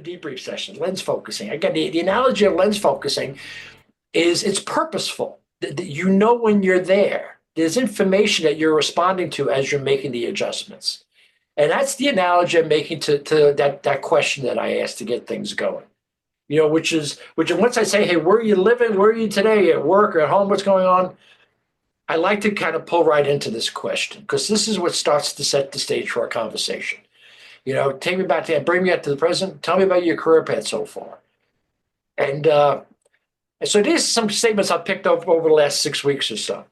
debrief session, lens focusing. Again, the analogy of lens focusing is it's purposeful. You know when you're there. There's information that you're responding to as you're making the adjustments. And that's the analogy I'm making to that question that I asked to get things going. Which once I say, hey, where are you living? Where are you today? At work or at home? What's going on? I like to kind of pull right into this question because this is what starts to set the stage for our conversation. Take me back to that, bring me up to the present. Tell me about your career path so far. And so these are some statements I picked up over the last 6 weeks or so.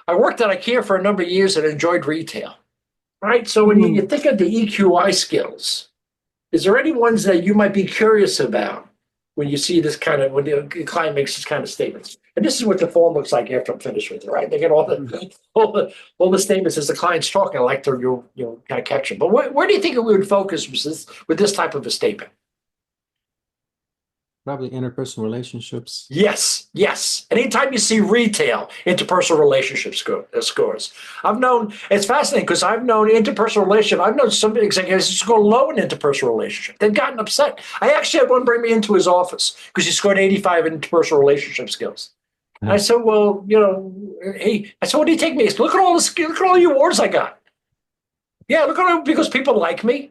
I worked at IKEA for a number of years and enjoyed retail. Right? So when you think of the EQI skills, is there any ones that you might be curious about when you see this when the client makes this kind of statements? And this is what the form looks like after I'm finished with it, right? They get all the statements as the client's talking. I like to kind of catch them. But where do you think we would focus with this type of a statement? Probably interpersonal relationships. Yes. Anytime you see retail, interpersonal relationship scores. It's fascinating because I've known interpersonal relationship. I've known some executives who score low in interpersonal relationship. They've gotten upset. I actually had one bring me into his office because he scored 85 in interpersonal relationship skills. And I said, well, I said, what do you take me? He said, look at all the awards I got. Yeah, look at because people like me.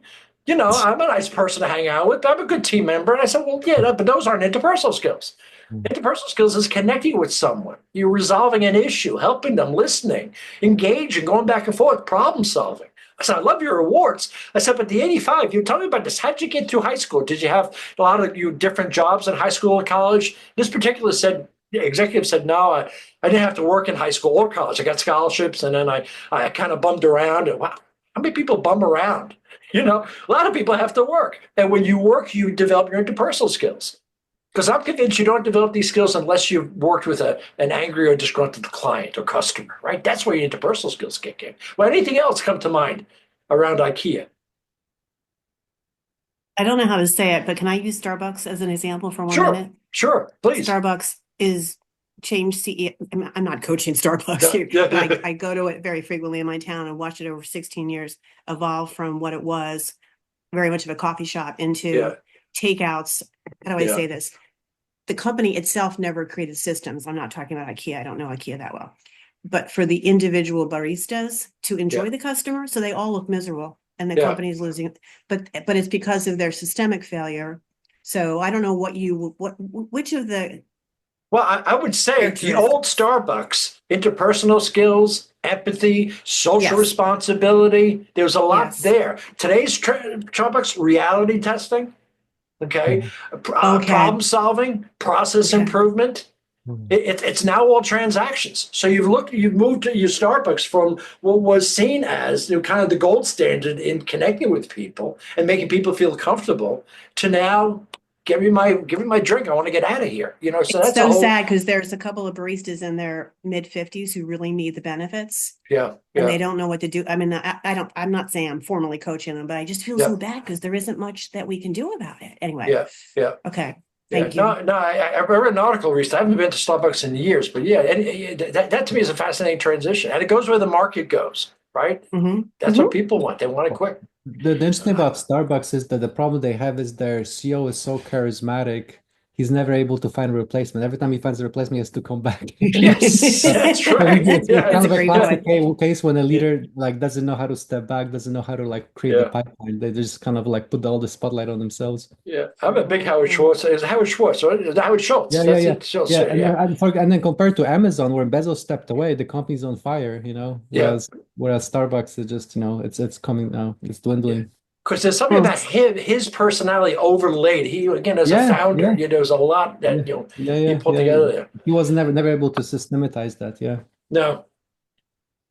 I'm a nice person to hang out with. I'm a good team member. And I said, well, yeah, but those aren't interpersonal skills. Interpersonal skills is connecting with someone. You're resolving an issue, helping them, listening, engaging, going back and forth, problem solving. I said, I love your awards. I said, but the 85, you tell me about this. How'd you get through high school? Did you have a lot of different jobs in high school or college? This particular executive said, no, I didn't have to work in high school or college. I got scholarships, and then I kind of bummed around. And wow, how many people bum around? A lot of people have to work. And when you work, you develop your interpersonal skills. Because I'm convinced you don't develop these skills unless you've worked with an angry or disgruntled client or customer, right? That's where your interpersonal skills kick in. Well, anything else come to mind around IKEA? I don't know how to say it, but can I use Starbucks as an example for 1 minute? Sure, please. Starbucks is changed CEO. I'm not coaching Starbucks here, but I go to it very frequently in my town and watched it over 16 years evolve from what it was, very much of a coffee shop, into takeouts. How do I say this? The company itself never created systems. I'm not talking about IKEA. I don't know IKEA that well. But for the individual baristas to enjoy the customer, so they all look miserable and the company's losing. But it's because of their systemic failure. So I don't know which of the. Well, I would say the old Starbucks, interpersonal skills, empathy, social responsibility, there's a lot there. Today's Starbucks, reality testing, problem solving, process improvement. It's now all transactions. So you've moved to your Starbucks from what was seen as kind of the gold standard in connecting with people and making people feel comfortable to now, give me my drink. I want to get out of here. So it's that's so sad because there's a couple of baristas in their mid-50s who really need the benefits. Yeah. And they don't know what to do. I mean, I'm not saying I'm formally coaching them, but I just feel so bad because there isn't much that we can do about it. Anyway. Yeah. Okay. Thank you. No, I read an article recently. I haven't been to Starbucks in years, but that to me is a fascinating transition. And it goes where the market goes, right? That's what people want. They want it quick. The interesting thing about Starbucks is that the problem they have is their CEO is so charismatic. He's never able to find a replacement. Every time he finds a replacement, he has to come back. Yes, that's right. It's kind of a classic case when a leader doesn't know how to step back, doesn't know how to create the pipeline. They just kind of put all the spotlight on themselves. Yeah, I'm a big Howard Schwartz. It's Howard Schwartz, right? It's Howard Schultz. And then compared to Amazon, where Bezos stepped away, the company's on fire. Whereas Starbucks is just it's coming now. It's dwindling. Because there's something about his personality overlaid. He, again, as a founder, there's a lot that he put together there. He was never able to systematize that. No.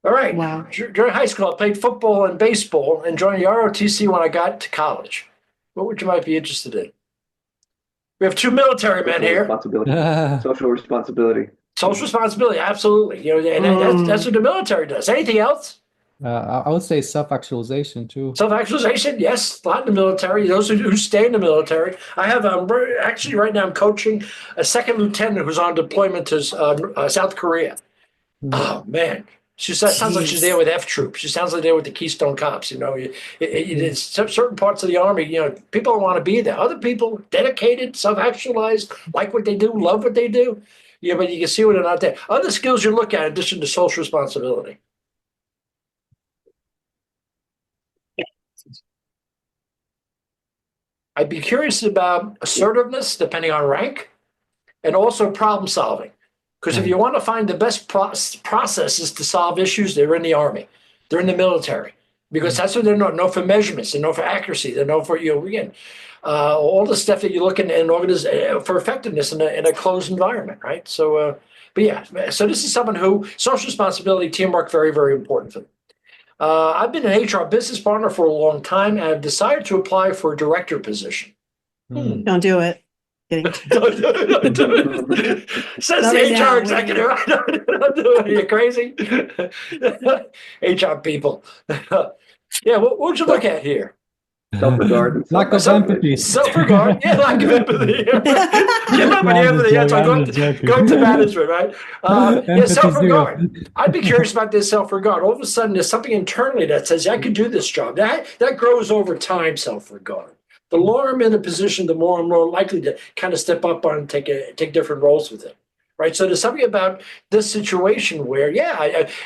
All right. Wow. During high school, I played football and baseball and joined the ROTC when I got to college. What would you might be interested in? We have two military men here. Social responsibility. Social responsibility, absolutely. And that's what the military does. Anything else? I would say self-actualization too. Self-actualization, yes, a lot in the military. Those who stay in the military. I have actually right now I'm coaching a second lieutenant who's on deployment to South Korea. Oh man, Sounds like she's there with F Troop. She sounds like they're with the Keystone Cops. It's certain parts of the Army, people don't want to be there. Other people, dedicated, self-actualized, like what they do, love what they do. Yeah, but you can see when they're not there. Other skills you look at in addition to social responsibility. I'd be curious about assertiveness, depending on rank, and also problem solving. Because if you want to find the best processes to solve issues, they're in the Army, they're in the military, because that's what they're known for measurements, they're known for accuracy, they're known for all the stuff that you look in for effectiveness in a closed environment, right? So, but yeah, so this is someone who social responsibility, teamwork, very, very important for them. I've been an HR business partner for a long time, and I've decided to apply for a director position. Don't do it. Don't do it. Says the HR executive. Don't do it. Are you crazy? HR people. Yeah, what would you look at here? Self-regard. Lack of empathy. Self-regard. Yeah, lack of empathy. Give up on empathy. Going to management, right? Yeah, self-regard. I'd be curious about this self-regard. All of a sudden, there's something internally that says, I could do this job. That grows over time, self-regard. The lower I'm in a position, the more I'm more likely to kind of step up on and take different roles with it. Right. So there's something about this situation where,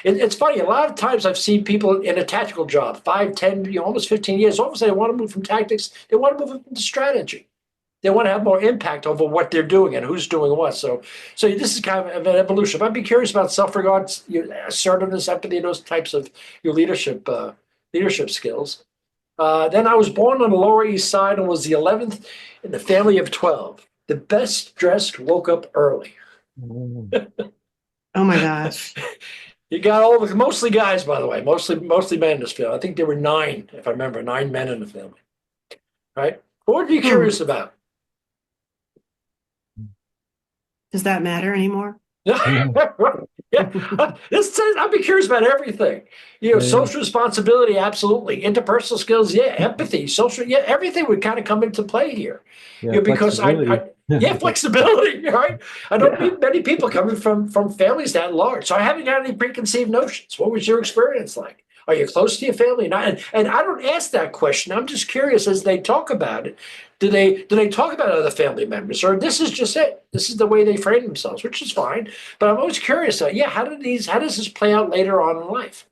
it's funny. A lot of times I've seen people in a tactical job, 5, 10, almost 15 years. All of a sudden, they want to move from tactics. They want to move into strategy. They want to have more impact over what they're doing and who's doing what. So this is kind of an evolution. I'd be curious about self-regard, assertiveness, empathy, those types of your leadership skills. Then I was born on the Lower East Side and was the 11th in the family of 12. The best dressed woke up early. Oh my gosh. You got mostly guys, by the way, mostly men in this family. I think there were 9, if I remember, 9 men in the family. Right? What are you curious about? Does that matter anymore? I'd be curious about everything. Social responsibility, absolutely. Interpersonal skills, empathy, social, everything would kind of come into play here. Because flexibility, right? I don't meet many people coming from families that large, so I haven't got any preconceived notions. What was your experience like? Are you close to your family? And I don't ask that question. I'm just curious as they talk about it. Do they talk about other family members, or this is just it? This is the way they frame themselves, which is fine. But I'm always curious. How does this play out later on in life?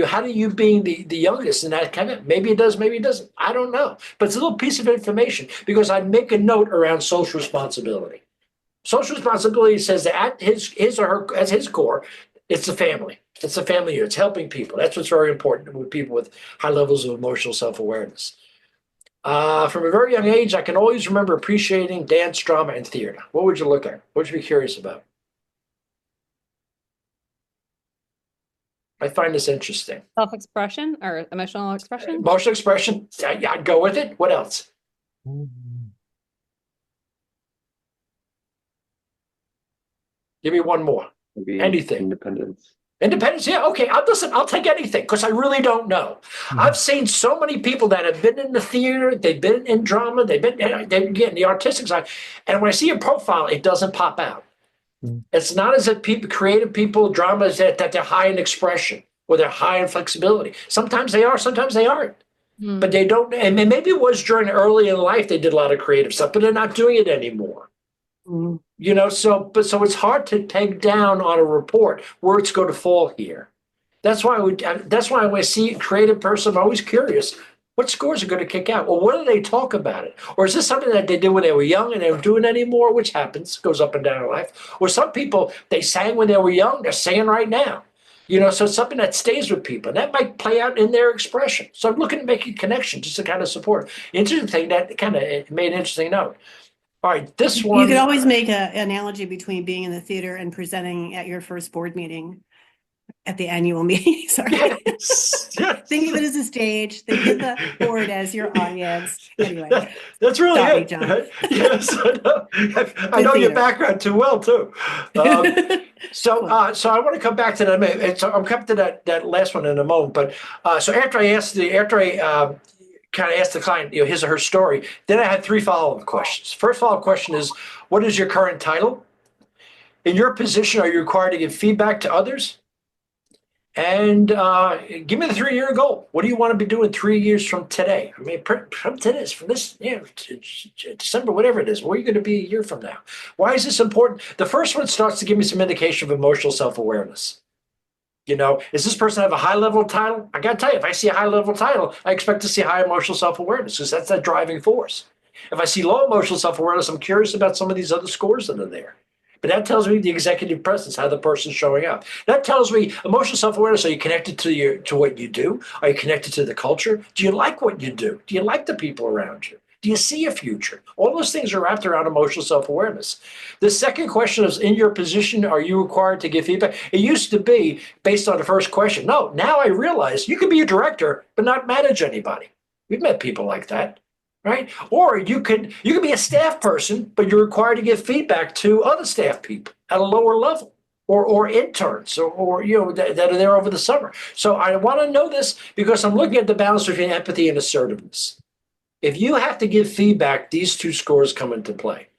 How do you being the youngest in that kind of, maybe it does, maybe it doesn't. I don't know. But it's a little piece of information because I'd make a note around social responsibility. Social responsibility says that at his core, it's the family. It's the family unit. It's helping people. That's what's very important with people with high levels of emotional self-awareness. From a very young age, I can always remember appreciating dance, drama, and theater. What would you look at? What would you be curious about? I find this interesting. Self-expression or emotional expression? Emotional expression. I'd go with it. What else? Give me one more. Maybe anything. Independence. Independence, yeah, okay. I'll take anything because I really don't know. I've seen so many people that have been in the theater, they've been in drama, they've been in the artistic side, and when I see a profile, it doesn't pop out. It's not as if creative people, drama is that they're high in expression or they're high in flexibility. Sometimes they are, sometimes they aren't. But they don't, and maybe it was during early in life they did a lot of creative stuff, but they're not doing it anymore. So it's hard to peg down on a report where it's going to fall here. That's why when I see a creative person, I'm always curious, what scores are going to kick out? Or what do they talk about it? Or is this something that they did when they were young and they don't do it anymore, which happens, goes up and down in life? Or some people, they sang when they were young, they're singing right now. So it's something that stays with people. And that might play out in their expression. So I'm looking to make a connection just to kind of support. Interesting thing, that kind of made an interesting note. All right, this one. You could always make an analogy between being in the theater and presenting at your first board meeting, at the annual meeting. Sorry. Think of it as a stage. Think of the board as your audience. Anyway. That's really it. John. Yes, I know your background too well, too. So I want to come back to that. So I'm coming to that last one in a moment. But so after I kind of asked the client, his or her story, then I had 3 follow-up questions. First follow-up question is, what is your current title? In your position, are you required to give feedback to others? And give me the 3-year goal. What do you want to be doing 3 years from today? I mean, from today, from this, December, whatever it is. Where are you going to be a year from now? Why is this important? The first one starts to give me some indication of emotional self-awareness. Does this person have a high-level title? I got to tell you, if I see a high-level title, I expect to see high emotional self-awareness because that's that driving force. If I see low emotional self-awareness, I'm curious about some of these other scores that are there. But that tells me the executive presence, how the person's showing up. That tells me emotional self-awareness. Are you connected to what you do? Are you connected to the culture? Do you like what you do? Do you like the people around you? Do you see a future? All those things are wrapped around emotional self-awareness. The second question is, in your position, are you required to give feedback? It used to be based on the first question. No, now I realize you can be a director, but not manage anybody. We've met people like that. Right? Or you could be a staff person, but you're required to give feedback to other staff people at a lower level, or interns, or that are there over the summer. So I want to know this because I'm looking at the balance between empathy and assertiveness. If you have to give feedback, these two scores come into play.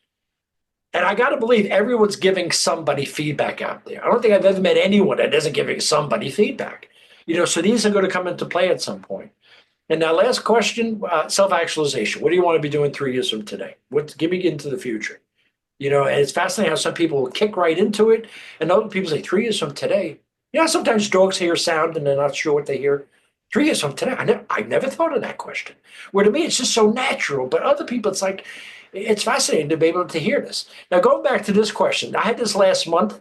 And I got to believe everyone's giving somebody feedback out there. I don't think I've ever met anyone that isn't giving somebody feedback. So these are going to come into play at some point. And now, last question, self-actualization. What do you want to be doing 3 years from today? Give me into the future. And it's fascinating how some people will kick right into it, and other people say 3 years from today. Sometimes dogs hear sound and they're not sure what they hear. 3 years from today, I never thought of that question. Where to me, it's just so natural. But other people, it's fascinating to be able to hear this. Now, going back to this question, I had this last month.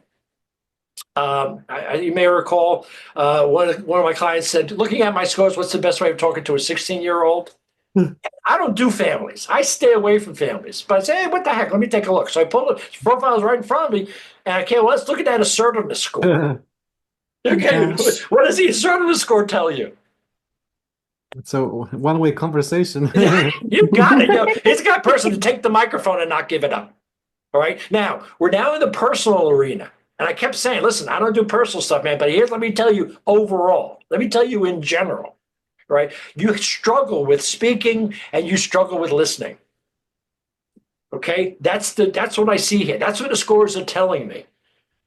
You may recall one of my clients said, looking at my scores, what's the best way of talking to a 16-year-old? I don't do families. I stay away from families. But I say, hey, what the heck? Let me take a look. So I pulled his profiles right in front of me. And let's look at that assertiveness score. Okay, what does the assertiveness score tell you? It's a one-way conversation. You got it. It's got a person to take the microphone and not give it up. All right. Now, we're now in the personal arena. And I kept saying, listen, I don't do personal stuff, man, but let me tell you overall. Let me tell you in general, right? You struggle with speaking and you struggle with listening. Okay? That's what I see here. That's what the scores are telling me.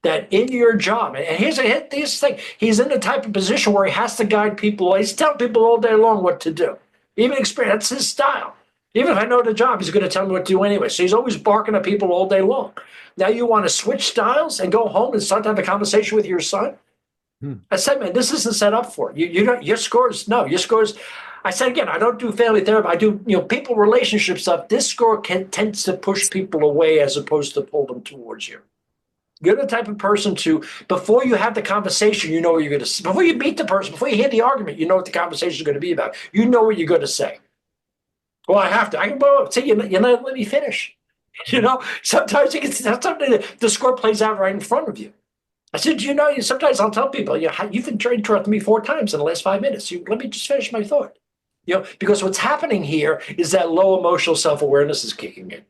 That in your job, and here's the thing, he's in the type of position where he has to guide people. He's telling people all day long what to do. Even experience, that's his style. Even if I know the job, he's going to tell me what to do anyway. So he's always barking at people all day long. Now you want to switch styles and go home and start to have a conversation with your son? I said, man, this isn't set up for it. Your scores, I said, again, I don't do family therapy. I do, people relationship stuff. This score tends to push people away as opposed to pull them towards you. You're the type of person before you have the conversation, you know what you're going to say. Before you meet the person, before you hear the argument, you know what the conversation is going to be about. You know what you're going to say. Well, I have to. I can say, you're not let me finish. Sometimes the score plays out right in front of you. I said, sometimes I'll tell people, you've been interrupting me 4 times in the last 5 minutes. Let me just finish my thought. Because what's happening here is that low emotional self-awareness is kicking in.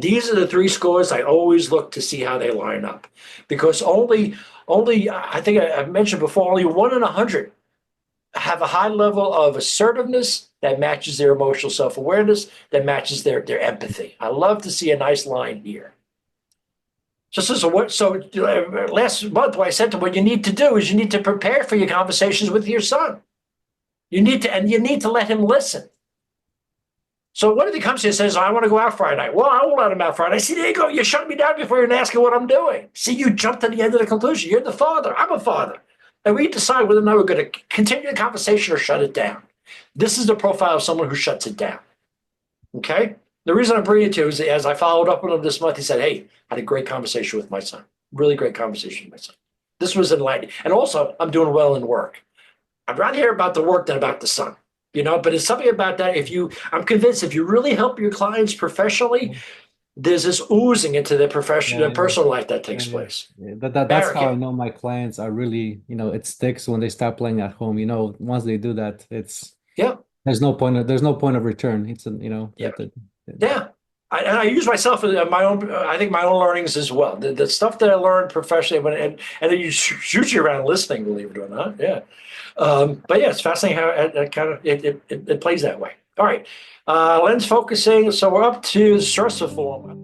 These are the 3 scores I always look to see how they line up. Because only I think I've mentioned before, only 1 in 100 have a high level of assertiveness that matches their emotional self-awareness, that matches their empathy. I love to see a nice line here. So last month, what I said to what you need to do is you need to prepare for your conversations with your son. You need to let him listen. So what if he comes to you and says, I want to go out Friday night? Well, I won't let him out Friday. I see, there you go. You shut me down before you're asking what I'm doing. See, you jumped to the end of the conclusion. You're the father. I'm a father. And we decide whether or not we're going to continue the conversation or shut it down. This is the profile of someone who shuts it down. Okay? The reason I'm bringing it to you is as I followed up with him this month, he said, hey, I had a great conversation with my son. Really great conversation with my son. This was enlightening. And also, I'm doing well in work. I'd rather hear about the work than about the son. But it's something about that. I'm convinced if you really help your clients professionally, there's this oozing into their personal life that takes place. Yeah. That's how I know my clients are really, it sticks when they start playing at home. Once they do that, there's no point of return. It's I use myself in my own. I think my own learnings as well. The stuff that I learned professionally, and you shoot you around listening, believe it or not. Yeah. But yeah, it's fascinating how it plays that way. All right, lens focusing. So we're up to stress reform.